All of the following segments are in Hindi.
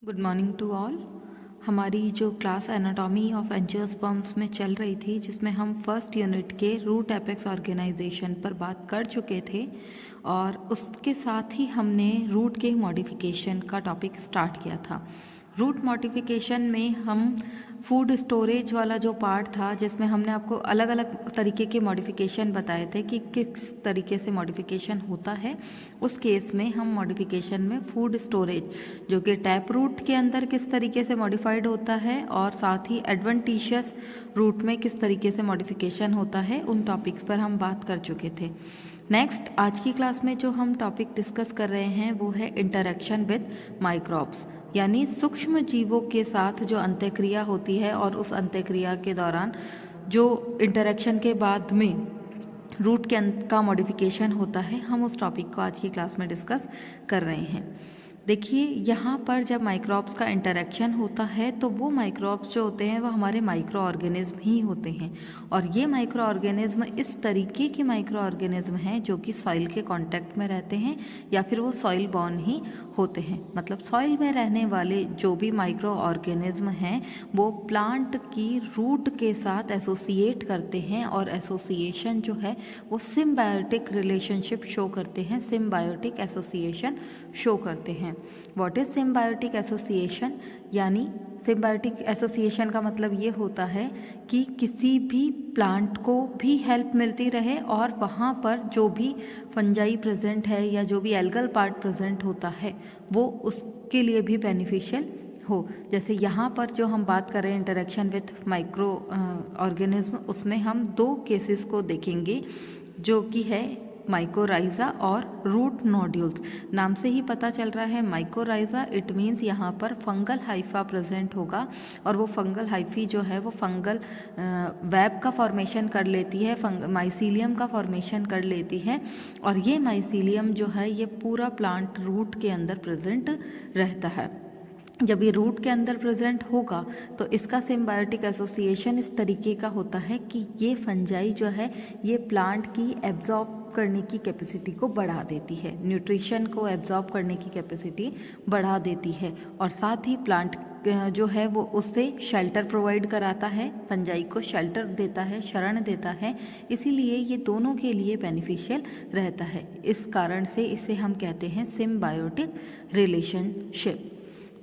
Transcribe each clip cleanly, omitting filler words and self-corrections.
Good morning to all. हमारी जो क्लास एनाटॉमी ऑफ एंजियोस्पर्म्स में चल रही थी, जिसमें हम फर्स्ट यूनिट के रूट एपेक्स ऑर्गेनाइजेशन पर बात कर चुके थे और उसके साथ ही हमने रूट के मॉडिफिकेशन का टॉपिक स्टार्ट किया था। रूट मॉडिफिकेशन में हम फूड स्टोरेज वाला जो पार्ट था, जिसमें हमने आपको अलग अलग तरीके के मॉडिफिकेशन बताए थे कि किस तरीके से मॉडिफिकेशन होता है। उस केस में हम मॉडिफिकेशन में फूड स्टोरेज जो कि टैप रूट के अंदर किस तरीके से मॉडिफाइड होता है और साथ ही एडवेंटिशियस रूट में किस तरीके से मॉडिफिकेशन होता है, उन टॉपिक्स पर हम बात कर चुके थे। नेक्स्ट आज की क्लास में जो हम टॉपिक डिस्कस कर रहे हैं वो है इंटरेक्शन विद माइक्रोब्स, यानी सूक्ष्म जीवों के साथ जो अंतःक्रिया होती है और उस अंतःक्रिया के दौरान जो इंटरेक्शन के बाद में रूट के का मॉडिफिकेशन होता है, हम उस टॉपिक को आज की क्लास में डिस्कस कर रहे हैं। देखिए, यहाँ पर जब माइक्रोब्स का इंटरेक्शन होता है तो वो माइक्रोब्स जो होते हैं वो हमारे माइक्रो ऑर्गेनिज्म ही होते हैं और ये माइक्रो ऑर्गेनिज्म इस तरीके के माइक्रो ऑर्गेनिज्म हैं जो कि सॉइल के कांटेक्ट में रहते हैं या फिर वो सॉइल बॉर्न ही होते हैं। मतलब सॉइल में रहने वाले जो भी माइक्रो ऑर्गेनिज्म हैं वो प्लांट की रूट के साथ एसोसिएट करते हैं और एसोसिएशन जो है वो सिम्बायोटिक रिलेशनशिप शो करते हैं, सिम्बायोटिक एसोसिएशन शो करते हैं। What is symbiotic association? यानी सिम्बायोटिक एसोसिएशन का मतलब ये होता है कि किसी भी प्लांट को भी हेल्प मिलती रहे और वहाँ पर जो भी फंजाई प्रेजेंट है या जो भी एल्गल पार्ट प्रेजेंट होता है वो उसके लिए भी बेनिफिशियल हो। जैसे यहाँ पर जो हम बात कर रहे हैं इंटरेक्शन विथ माइक्रो ऑर्गेनिज्म, उसमें हम दो केसेस को देखेंगे जो कि है माइकोराइजा और रूट नोड्यूल्स। नाम से ही पता चल रहा है माइकोराइजा, इट मीन्स यहाँ पर फंगल हाइफा प्रेजेंट होगा और वो फंगल हाइफी जो है वो फंगल वेब का फॉर्मेशन कर लेती है, माइसीलियम का फॉर्मेशन कर लेती है और ये माइसीलियम जो है ये पूरा प्लांट रूट के अंदर प्रेजेंट रहता है। जब ये रूट के अंदर प्रेजेंट होगा तो इसका सिम्बायोटिक एसोसिएशन इस तरीके का होता है कि ये फंजाई जो है ये प्लांट की एब्जॉर्ब करने की कैपेसिटी को बढ़ा देती है, न्यूट्रिशन को एब्जॉर्ब करने की कैपेसिटी बढ़ा देती है और साथ ही प्लांट जो है वो उससे शेल्टर प्रोवाइड कराता है, फंजाई को शेल्टर देता है, शरण देता है। इसीलिए ये दोनों के लिए बेनिफिशियल रहता है। इस कारण से इसे हम कहते हैं सिम्बायोटिक रिलेशनशिप।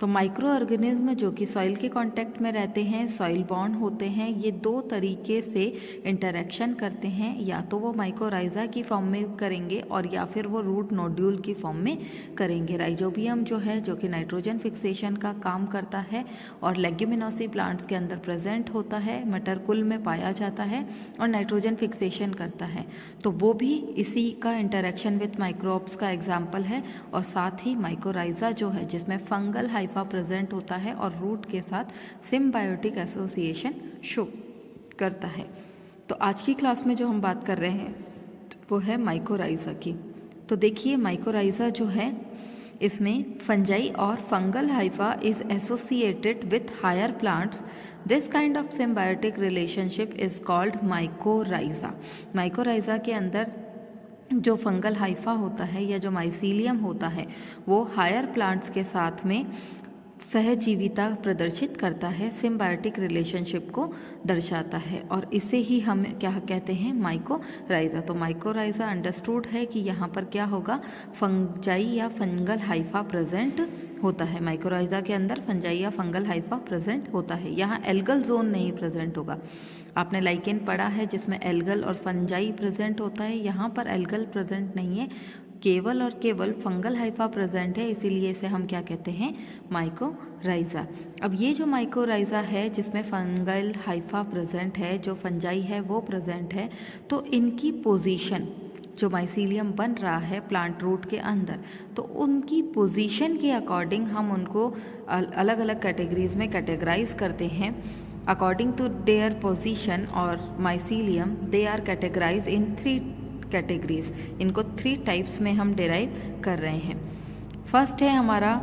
तो माइक्रो ऑर्गेनिज्म जो कि सॉइल के कांटेक्ट में रहते हैं, सॉइल बॉन्ड होते हैं, ये दो तरीके से इंटरेक्शन करते हैं। या तो वो माइकोराइजा की फॉर्म में करेंगे और या फिर वो रूट नोड्यूल की फॉर्म में करेंगे। राइजोबियम जो है जो कि नाइट्रोजन फिक्सेशन का काम करता है और लेग्यूमिनोसी प्लांट्स के अंदर प्रेजेंट होता है, मटर कुल में पाया जाता है और नाइट्रोजन फिक्सेशन करता है, तो वो भी इसी का इंटरेक्शन विथ माइक्रोब्स का एग्जाम्पल है। और साथ ही माइकोराइजा जो है जिसमें फंगल हाइफा प्रेजेंट होता है और रूट के साथ सिम्बायोटिक एसोसिएशन शो करता है। तो आज की क्लास में जो हम बात कर रहे हैं वो है माइकोराइजा की। तो देखिए, माइकोराइजा जो है इसमें फंजाई और fungal hypha is associated with higher plants. This kind of symbiotic relationship is called mycorrhiza. Mycorrhiza के अंदर जो फंगल हाइफा होता है या जो माइसीलियम होता है वो हायर प्लांट्स के साथ में सहजीविता प्रदर्शित करता है, सिम्बायोटिक रिलेशनशिप को दर्शाता है और इसे ही हम क्या कहते हैं, माइकोराइजा। तो माइकोराइजा अंडरस्टूड है कि यहाँ पर क्या होगा, फंजाई या फंगल हाइफा प्रेजेंट होता है। माइकोराइजा के अंदर फंजाई या फंगल हाइफा प्रेजेंट होता है। यहाँ एल्गल जोन नहीं प्रेजेंट होगा। आपने लाइकेन पढ़ा है जिसमें एल्गल और फंजाई प्रेजेंट होता है, यहाँ पर एल्गल प्रेजेंट नहीं है, केवल और केवल फंगल हाइफा प्रेजेंट है, इसीलिए इसे हम क्या कहते हैं, माइकोराइजा। अब ये जो माइकोराइजा है जिसमें फंगल हाइफा प्रेजेंट है, जो फंजाई है वो प्रेजेंट है, तो इनकी पोजीशन जो माइसीलियम बन रहा है प्लांट रूट के अंदर, तो उनकी पोजीशन के अकॉर्डिंग हम उनको अलग अलग कैटेगरीज में कैटेगराइज करते हैं। अकॉर्डिंग टू देयर पोजीशन और mycelium they are categorize in 3 categories. इनको 3 टाइप्स में हम डिराइव कर रहे हैं। फर्स्ट है हमारा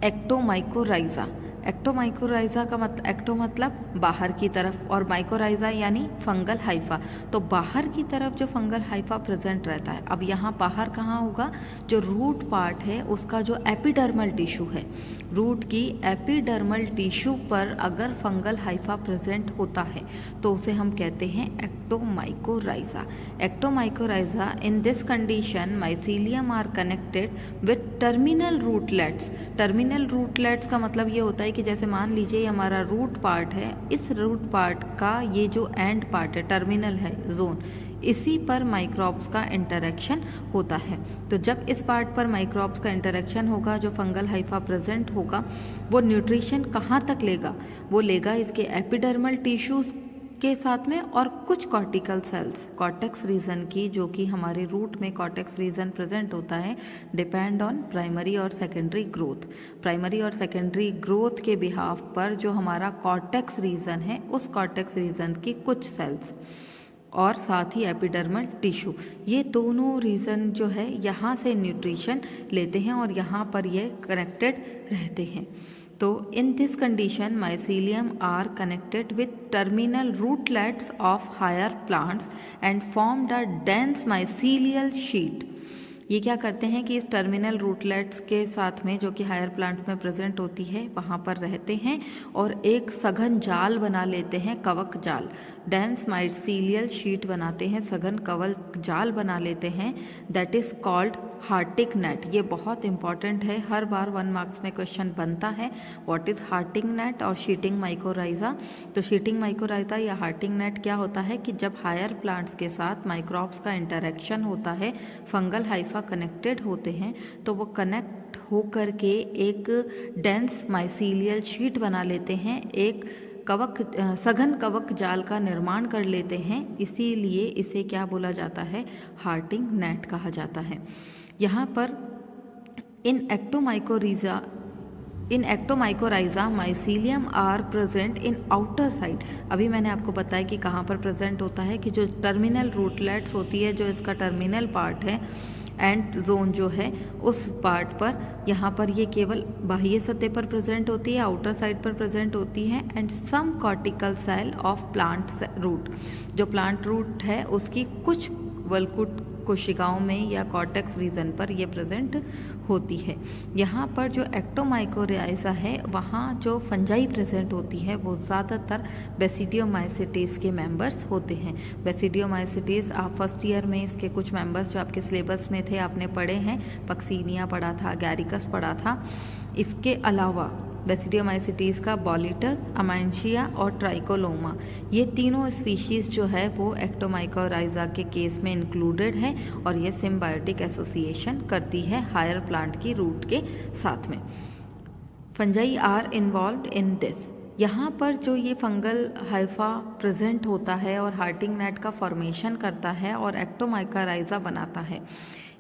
एक्टोमाइकोराइजा। एक्टोमाइकोराइजा का एक्टो मतलब बाहर की तरफ और माइकोराइजा यानी फंगल हाइफा। तो बाहर की तरफ जो फंगल हाइफा प्रेजेंट रहता है, अब यहाँ बाहर कहाँ होगा, जो रूट पार्ट है उसका जो एपिडर्मल टिश्यू है, रूट की एपिडर्मल टिश्यू पर अगर फंगल हाइफा प्रेजेंट होता है तो उसे हम कहते हैं ectomycorrhiza. Ectomycorrhiza in this condition mycelium are connected with terminal rootlets. Terminal rootlets का मतलब ये होता है कि जैसे मान लीजिए हमारा रूट पार्ट है, इस रूट पार्ट का ये जो एंड पार्ट है, टर्मिनल है जोन, इसी पर माइक्रोब्स का इंटरेक्शन होता है। तो जब इस पार्ट पर माइक्रोब्स का इंटरेक्शन होगा, जो फंगल हाइफा प्रेजेंट होगा, वो न्यूट्रिशन कहाँ तक लेगा, वो लेगा इसके एपिडर्मल टिश्यूज के साथ में और कुछ कॉर्टिकल सेल्स, कॉर्टेक्स रीजन की, जो कि हमारे रूट में कॉर्टेक्स रीजन प्रेजेंट होता है, डिपेंड ऑन प्राइमरी और सेकेंडरी ग्रोथ। प्राइमरी और सेकेंडरी ग्रोथ के बिहाफ पर जो हमारा कॉर्टेक्स रीजन है, उस कॉर्टेक्स रीजन की कुछ सेल्स और साथ ही एपिडर्मल टिश्यू, ये दोनों रीजन जो है यहाँ से न्यूट्रिशन लेते हैं और यहाँ पर ये कनेक्टेड रहते हैं। तो in this condition mycelium are connected with terminal rootlets of higher plants and formed a dense mycelial sheet. ये क्या करते हैं कि इस टर्मिनल रूटलेट्स के साथ में, जो कि हायर प्लांट में प्रेजेंट होती है, वहाँ पर रहते हैं और एक सघन जाल बना लेते हैं, कवक जाल, डेंस माइसीलियल शीट बनाते हैं, सघन कवक जाल बना लेते हैं, दैट इज कॉल्ड हार्टिंग नेट। ये बहुत इंपॉर्टेंट है, हर बार 1 मार्क्स में क्वेश्चन बनता है, व्हाट इज हार्टिंग नेट और शीटिंग माइकोराइजा। तो शीटिंग माइकोराइजा या हार्टिंग नेट क्या होता है कि जब हायर प्लांट्स के साथ माइक्रोब्स का इंटरेक्शन होता है, फंगल हाइफा कनेक्टेड होते हैं, तो वो कनेक्ट हो करके एक डेंस माइसीलियल शीट बना लेते हैं, एक सघन कवक जाल का निर्माण कर लेते हैं, इसीलिए इसे क्या बोला जाता है, हार्टिंग नेट कहा जाता है। यहाँ पर in ectomycorrhiza mycelium are present in outer side. अभी मैंने आपको बताया कि कहाँ पर प्रेजेंट होता है, कि जो टर्मिनल रूटलेट्स होती है, जो इसका टर्मिनल पार्ट है, एंड जोन जो है, उस पार्ट पर, यहाँ पर ये केवल बाह्य सतह पर प्रेजेंट होती है, आउटर साइड पर प्रेजेंट होती है, and some cortical cell of plant root. जो प्लांट रूट है उसकी कुछ वल्कुट कोशिकाओं में या कॉर्टेक्स रीजन पर ये प्रेजेंट होती है। यहाँ पर जो एक्टोमाइकोराइजा है, वहाँ जो फंजाई प्रेजेंट होती है वो ज़्यादातर बेसिडियोमाइसिटीज के मेंबर्स होते हैं। बेसिडियोमाइसिटीज आप फर्स्ट ईयर में इसके कुछ मेंबर्स जो आपके सिलेबस में थे आपने पढ़े हैं, पक्सीनिया पढ़ा था, गैरिकस पढ़ा था। इसके अलावा बेसिडियोमाइसिटीज का बॉलिटस, अमाइंशिया और ट्राइकोलोमा, ये तीनों स्पीशीज़ जो है वो एक्टोमाइकोराइजा के केस में इंक्लूडेड है और ये सिम्बायोटिक एसोसिएशन करती है हायर प्लांट की रूट के साथ में। Fungi are involved in this. यहाँ पर जो ये फंगल हाइफा प्रेजेंट होता है और हार्टिंग नेट का फॉर्मेशन करता है और एक्टोमाइकोराइजा बनाता है,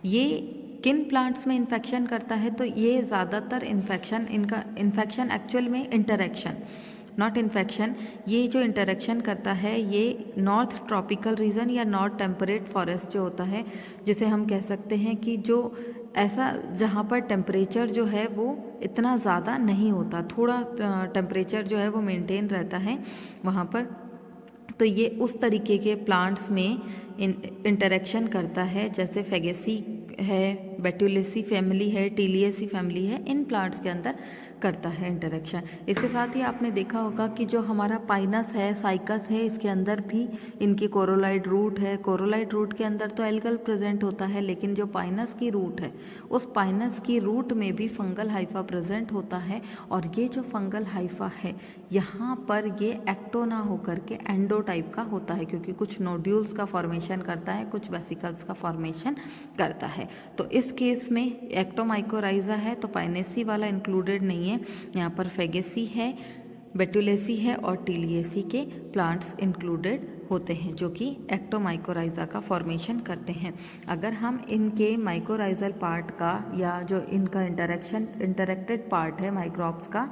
ये किन प्लांट्स में इन्फेक्शन करता है, तो ये ज़्यादातर इन्फेक्शन एक्चुअल में इंटरेक्शन, नॉट इन्फेक्शन, ये जो इंटरेक्शन करता है ये नॉर्थ ट्रॉपिकल रीजन या नॉर्थ टेम्परेट फॉरेस्ट जो होता है, जिसे हम कह सकते हैं कि जो ऐसा जहाँ पर टेम्परेचर जो है वो इतना ज़्यादा नहीं होता, थोड़ा टेम्परेचर जो है वो मेंटेन रहता है वहाँ पर, तो ये उस तरीके के प्लांट्स में इंटरेक्शन करता है, जैसे फेगेसी है, बेटुलेसी फैमिली है, टीलियसी फैमिली है, इन प्लांट्स के अंदर करता है इंटरेक्शन। इसके साथ ही आपने देखा होगा कि जो हमारा पाइनस है, साइकस है, इसके अंदर भी इनकी कोरोलाइड रूट है। कोरोलाइड रूट के अंदर तो एल्गल प्रेजेंट होता है, लेकिन जो पाइनस की रूट है, उस पाइनस की रूट में भी फंगल हाइफा प्रेजेंट होता है। और ये जो फंगल हाइफा है, यहाँ पर ये एक्टो ना होकर के एंडो टाइप का होता है, क्योंकि कुछ नोड्यूल्स का फॉर्मेशन करता है, कुछ वेसिकल्स का फॉर्मेशन करता है। तो इस केस में एक्टोमाइकोराइजा है तो पाइनेसी वाला इंक्लूडेड नहीं है, यहाँ पर फेगेसी है, बेटुलेसी है और टीलियसी के प्लांट्स इंक्लूडेड होते हैं, जो कि एक्टोमाइकोराइजा का फॉर्मेशन करते हैं। अगर हम इनके माइकोराइजल पार्ट का या जो इनका इंटरेक्टेड पार्ट है माइक्रोब्स का,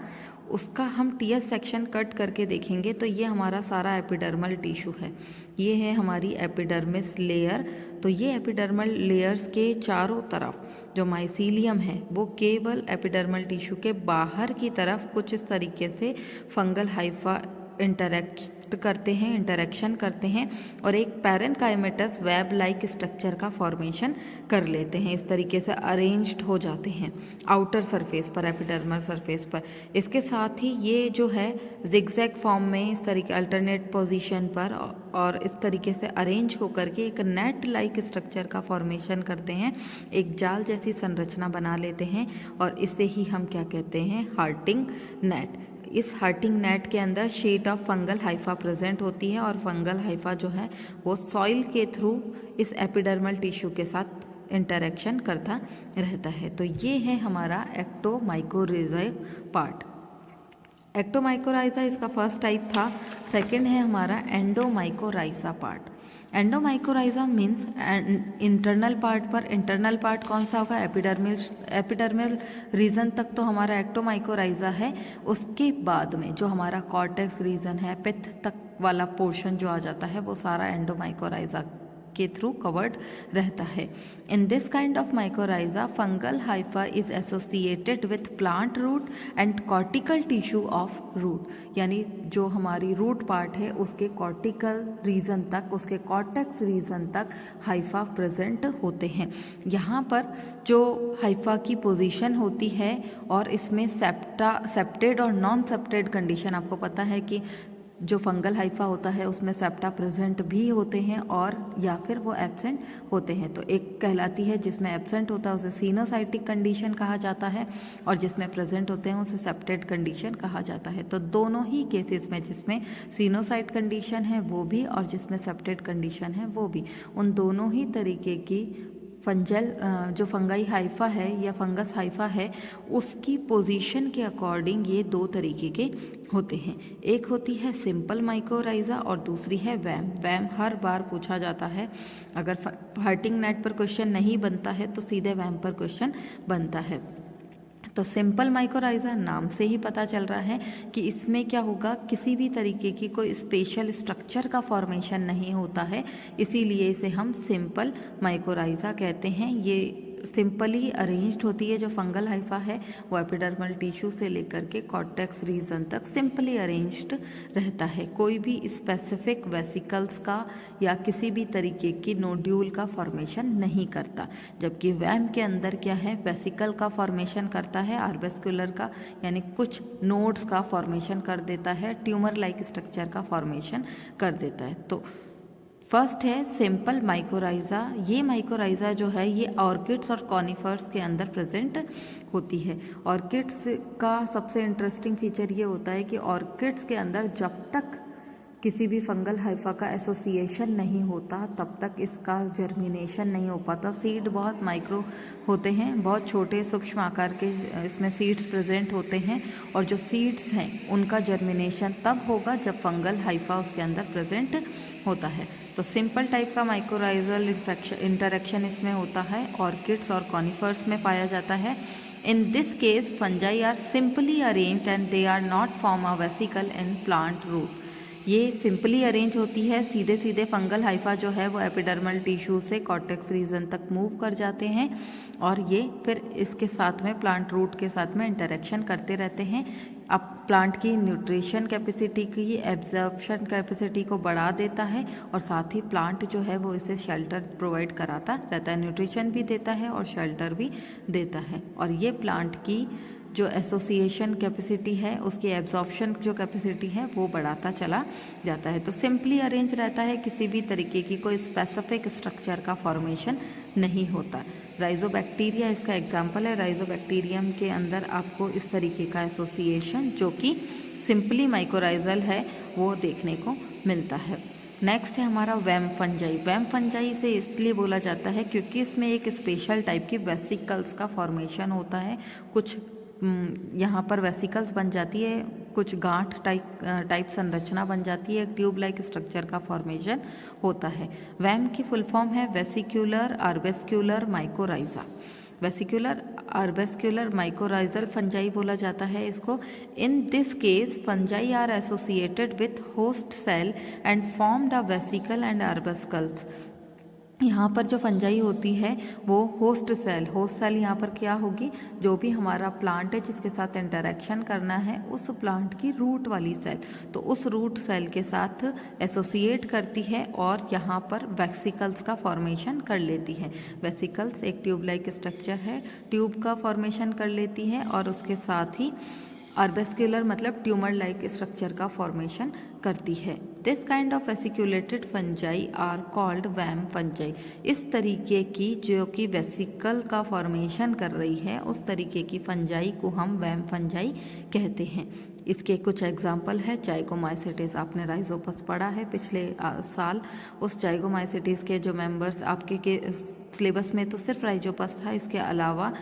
उसका हम टीएस सेक्शन कट करके देखेंगे तो ये हमारा सारा एपिडर्मल टिश्यू है। ये है हमारी एपिडर्मिस लेयर, तो ये एपिडर्मल लेयर्स के चारों तरफ जो माइसीलियम है वो केवल एपिडर्मल टिश्यू के बाहर की तरफ कुछ इस तरीके से फंगल हाइफा इंटरेक्शन करते हैं और एक पैरेनकाइमेटस वेब लाइक स्ट्रक्चर का फॉर्मेशन कर लेते हैं। इस तरीके से अरेंज्ड हो जाते हैं आउटर सरफेस पर, एपिडर्मल सरफेस पर। इसके साथ ही ये जो है जिगजैग फॉर्म में इस तरीके अल्टरनेट पोजीशन पर और इस तरीके से अरेंज होकर के एक नेट लाइक स्ट्रक्चर का फॉर्मेशन करते हैं, एक जाल जैसी संरचना बना लेते हैं और इसे ही हम क्या कहते हैं, हार्टिंग नेट। इस हार्टिंग नेट के अंदर sheet of fungal Haifa present होती है और फंगल हाइफा जो है वो सॉइल के थ्रू इस एपिडर्मल टिश्यू के साथ इंटरेक्शन करता रहता है। तो ये है हमारा एक्टोमाइकोराइजा पार्ट। एक्टोमाइकोराइजा इसका फर्स्ट टाइप था। सेकंड है हमारा एंडोमाइकोराइजा पार्ट। एंडोमाइकोराइजा मीन्स इंटरनल पार्ट पर। इंटरनल पार्ट कौन सा होगा, एपिडर्मल रीजन तक तो हमारा एक्टोमाइकोराइजा है। उसके बाद में जो हमारा कॉर्टेक्स रीजन है, पित्त तक वाला पोर्शन जो आ जाता है वो सारा एंडोमाइकोराइजा के थ्रू कवर्ड रहता है। In this kind of mycorrhiza fungal hypha is associated with plant root and cortical tissue of root, यानी जो हमारी रूट पार्ट है उसके कॉर्टिकल रीजन तक, उसके कॉर्टेक्स रीजन तक हाइफा प्रेजेंट होते हैं। यहाँ पर जो हाइफा की पोजीशन होती है और इसमें सेप्टेड और नॉन सेप्टेड कंडीशन, आपको पता है कि जो फंगल हाइफा होता है उसमें सेप्टा प्रेजेंट भी होते हैं और या फिर वो एब्सेंट होते हैं। तो एक कहलाती है जिसमें एब्सेंट होता है उसे सिनोसाइटिक कंडीशन कहा जाता है और जिसमें प्रेजेंट होते हैं उसे सेप्टेड कंडीशन कहा जाता है। तो दोनों ही केसेस में, जिसमें सिनोसाइट कंडीशन है वो भी और जिसमें सेप्टेड कंडीशन है वो भी, उन दोनों ही तरीके की जो फंगाई हाइफा है या फंगस हाइफा है उसकी पोजीशन के अकॉर्डिंग ये दो तरीके के होते हैं। एक होती है सिंपल माइकोराइजा और दूसरी है वैम। वैम हर बार पूछा जाता है, अगर हार्टिंग नेट पर क्वेश्चन नहीं बनता है तो सीधे वैम पर क्वेश्चन बनता है। तो सिंपल माइकोराइजा नाम से ही पता चल रहा है कि इसमें क्या होगा, किसी भी तरीके की कोई स्पेशल स्ट्रक्चर का फॉर्मेशन नहीं होता है, इसीलिए इसे हम सिंपल माइकोराइजा कहते हैं। ये सिंपली अरेंज्ड होती है। जो फंगल हाइफा है वो एपिडर्मल टिश्यू से लेकर के कॉर्टेक्स रीजन तक सिंपली अरेंज्ड रहता है, कोई भी स्पेसिफिक वेसिकल्स का या किसी भी तरीके की नोड्यूल का फॉर्मेशन नहीं करता। जबकि वैम के अंदर क्या है, वेसिकल का फॉर्मेशन करता है, आर्बेस्कुलर का, यानी कुछ नोड्स का फॉर्मेशन कर देता है, ट्यूमर लाइक स्ट्रक्चर का फॉर्मेशन कर देता है। तो फर्स्ट है सिंपल माइकोराइजा। ये माइकोराइजा जो है ये ऑर्किड्स और कॉनिफर्स के अंदर प्रेजेंट होती है। ऑर्किड्स का सबसे इंटरेस्टिंग फीचर ये होता है कि ऑर्किड्स के अंदर जब तक किसी भी फंगल हाइफा का एसोसिएशन नहीं होता तब तक इसका जर्मिनेशन नहीं हो पाता। सीड बहुत माइक्रो होते हैं, बहुत छोटे सूक्ष्म आकार के इसमें सीड्स प्रेजेंट होते हैं और जो सीड्स हैं उनका जर्मिनेशन तब होगा जब फंगल हाइफा उसके अंदर प्रेजेंट होता है। तो सिंपल टाइप का माइकोराइजल इंटरेक्शन इसमें होता है, ऑर्किड्स और कॉनिफर्स में पाया जाता है। In this case fungi are simply arranged and they are not form a vesicle in plant root. ये सिंपली अरेंज होती है, सीधे सीधे फंगल हाइफा जो है वो एपिडर्मल टिश्यू से कॉर्टेक्स रीजन तक मूव कर जाते हैं और ये फिर इसके साथ में प्लांट रूट के साथ में इंटरेक्शन करते रहते हैं। अब प्लांट की न्यूट्रिशन कैपेसिटी की, एब्जॉर्प्शन कैपेसिटी को बढ़ा देता है और साथ ही प्लांट जो है वो इसे शेल्टर प्रोवाइड कराता रहता है, न्यूट्रिशन भी देता है और शेल्टर भी देता है। और ये प्लांट की जो एसोसिएशन कैपेसिटी है, उसकी एब्जॉर्प्शन जो कैपेसिटी है वो बढ़ाता चला जाता है। तो सिंपली अरेंज रहता है, किसी भी तरीके की कोई स्पेसिफिक स्ट्रक्चर का फॉर्मेशन नहीं होता। राइजोबैक्टीरिया इसका एग्जाम्पल है। राइजोबैक्टीरियम के अंदर आपको इस तरीके का एसोसिएशन जो कि सिंपली माइकोराइजल है वो देखने को मिलता है। नेक्स्ट है हमारा वैम फंजाई। वैम फंजाई से इसलिए बोला जाता है क्योंकि इसमें एक स्पेशल टाइप की वेसिकल्स का फॉर्मेशन होता है। कुछ यहाँ पर वेसिकल्स बन जाती है, कुछ गांठ टाइप संरचना बन जाती है, ट्यूब लाइक स्ट्रक्चर का फॉर्मेशन होता है। वैम की फुल फॉर्म है vesicular arbuscular mycorrhiza. Vesicular arbuscular mycorrhizal fungi बोला जाता है इसको। In this case fungi are associated with host cell and formed a vesicle and arbuscules. यहाँ पर जो फंजाई होती है वो होस्ट सेल यहाँ पर क्या होगी, जो भी हमारा प्लांट है जिसके साथ इंटरेक्शन करना है उस प्लांट की रूट वाली सेल, तो उस रूट सेल के साथ एसोसिएट करती है और यहाँ पर वेसिकल्स का फॉर्मेशन कर लेती है। वेसिकल्स एक ट्यूब लाइक स्ट्रक्चर है, ट्यूब का फॉर्मेशन कर लेती है और उसके साथ ही आर्बेस्क्यूलर मतलब ट्यूमर लाइक स्ट्रक्चर का फॉर्मेशन करती है। This kind of vesiculated fungi are called VAM fungi. इस तरीके की जो कि वेसिकल का फॉर्मेशन कर रही है उस तरीके की फंजाई को हम वैम फंजाई कहते हैं। इसके कुछ एग्जाम्पल है जाइगोमाइसिटीज, आपने राइजोपस पढ़ा है पिछले साल। उस जाइगोमाइसिटीज के जो मेंबर्स आपके के सिलेबस में तो सिर्फ राइजोपस था, इसके अलावा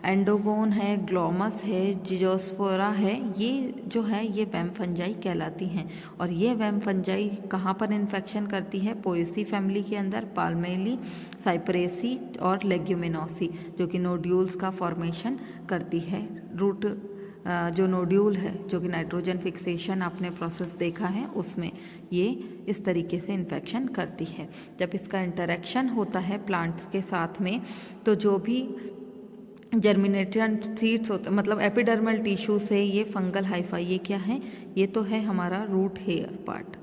एंडोगोन है, ग्लोमस है, जियोस्पोरा है, ये जो है ये वैम फंजाई कहलाती हैं। और ये वैम फंजाई कहाँ पर इन्फेक्शन करती है, पोएसी फैमिली के अंदर, पाल्मेली, साइप्रेसी और लेग्यूमिनोसी, जो कि नोड्यूल्स का फॉर्मेशन करती है। रूट जो नोड्यूल है जो कि नाइट्रोजन फिक्सेशन आपने प्रोसेस देखा है उसमें ये इस तरीके से इन्फेक्शन करती है। जब इसका इंटरेक्शन होता है प्लांट्स के साथ में तो जो भी जर्मिनेटेड सीड्स होते मतलब एपिडर्मल टिश्यू से ये फंगल हाइफा, ये क्या है, ये तो है हमारा रूट हेयर पार्ट।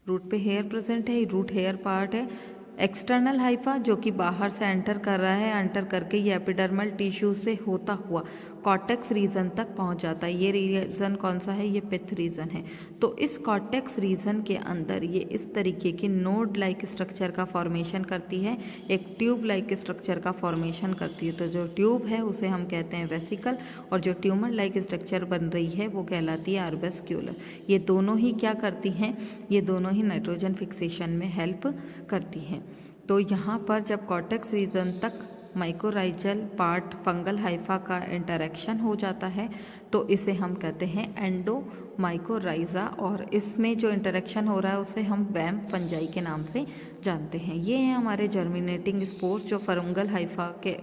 रूट पे हेयर प्रेजेंट है, रूट हेयर पार्ट है। एक्सटर्नल हाइफा जो कि बाहर से एंटर कर रहा है, एंटर करके ये एपिडर्मल टिश्यू से होता हुआ कॉर्टेक्स रीजन तक पहुंच जाता है। ये रीजन कौन सा है, ये पिथ रीजन है। तो इस कॉर्टेक्स रीजन के अंदर ये इस तरीके की नोड लाइक स्ट्रक्चर का फॉर्मेशन करती है, एक ट्यूब लाइक स्ट्रक्चर का फॉर्मेशन करती है। तो जो ट्यूब है उसे हम कहते हैं वेसिकल और जो ट्यूमर लाइक स्ट्रक्चर बन रही है वो कहलाती है आर्बेस्क्यूलर। ये दोनों ही क्या करती हैं, ये दोनों ही नाइट्रोजन फिक्सेशन में हेल्प करती हैं। तो यहाँ पर जब कॉर्टेक्स रीजन तक माइकोराइजल पार्ट फंगल हाइफा का इंटरेक्शन हो जाता है तो इसे हम कहते हैं एंडोमाइकोराइजा, और इसमें जो इंटरेक्शन हो रहा है उसे हम वैम फंजाई के नाम से जानते हैं। ये हैं हमारे जर्मिनेटिंग स्पोर्स जो फंगल हाइफा के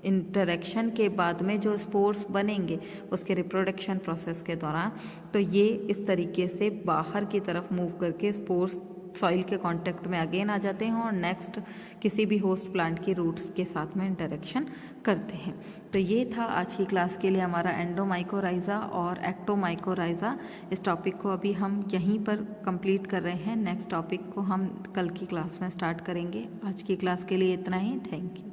इंटरेक्शन के बाद में जो स्पोर्स बनेंगे उसके रिप्रोडक्शन प्रोसेस के दौरान, तो ये इस तरीके से बाहर की तरफ मूव करके स्पोर्स सॉइल के कांटेक्ट में अगेन आ जाते हैं और नेक्स्ट किसी भी होस्ट प्लांट की रूट्स के साथ में इंटरेक्शन करते हैं। तो ये था आज की क्लास के लिए हमारा एंडोमाइकोराइजा और एक्टोमाइकोराइजा। इस टॉपिक को अभी हम यहीं पर कंप्लीट कर रहे हैं, नेक्स्ट टॉपिक को हम कल की क्लास में स्टार्ट करेंगे। आज की क्लास के लिए इतना ही, थैंक यू।